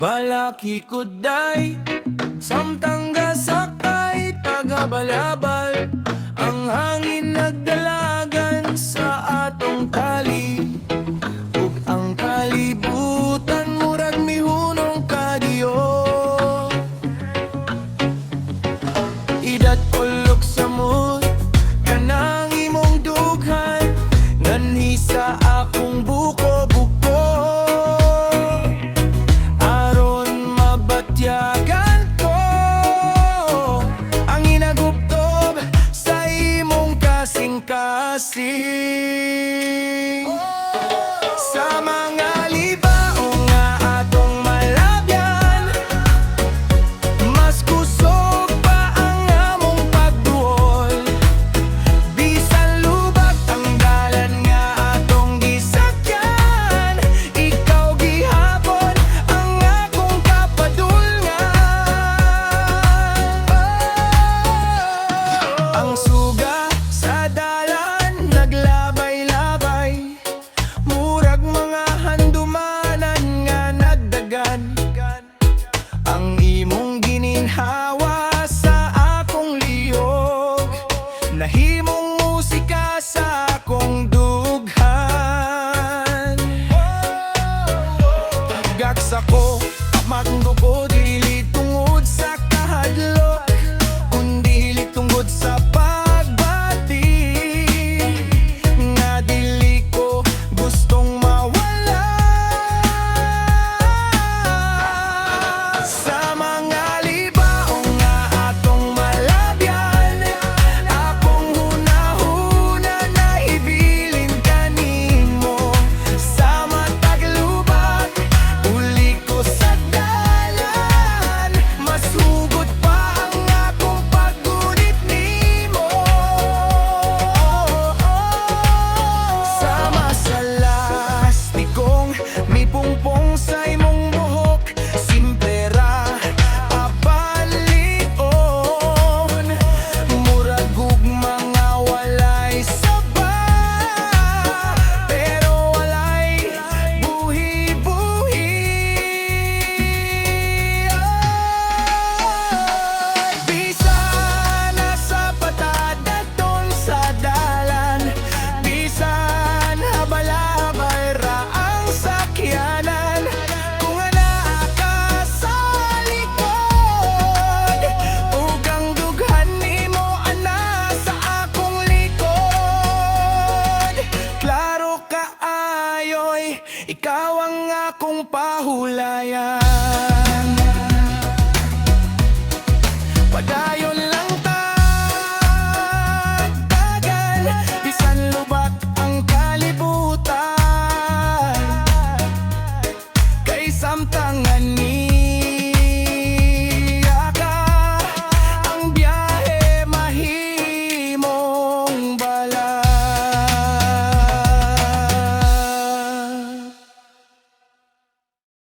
Balaki kuday, samtang gasakay, tagabalabal. Ang hangin nagdalagan sa atong tali, ug ang kalibutan murag mihunong kadiyo. Idat ulok sa mood, kanang imong dughan, nganhi sa akong buko-buko. Tiyagan ko ang inagubtob sa imong kasing-kasing. Sa mga libaong nga atong malabyan, mas kusog pa ang among pagduol. Bisan lubak ang dalan nga atong gisakyan, ikaw gihapon ang akong kapadul. Ang suga sa dalan naglabay-labay, murag mga handumanan nga nagdagan. Ang imong gininhawa sa akong liyog, nahimong musika sa akong dughan. Tagaks ako, magndo ko dili tungod sa kahadlok, kundi tungod sa pagbati nga dili ko gustong mawala. Sa mga libaong nga atong malabyan, akong hunahuna na ibilin kanimo. Sa matag lubak, uli ko sa dalan, mas hugot pa ang akong paggunit nimo. Sama sa lastikong mipungpong sa imong buhok, simple ra apalion, murag ug mga walay saba, pero walay buhi-buhi. Bisan nasa patada doon sa dalan, bisan habal-habal ra ang sakyanan, kung anaa ka sa likod, ug ang dughan nimo ana sa akong likod. Klaro kaayoy, ikaw ang akong pahulayan. Padayon lang tagtagan, bisan lubak ang kalibutan, kay samtangan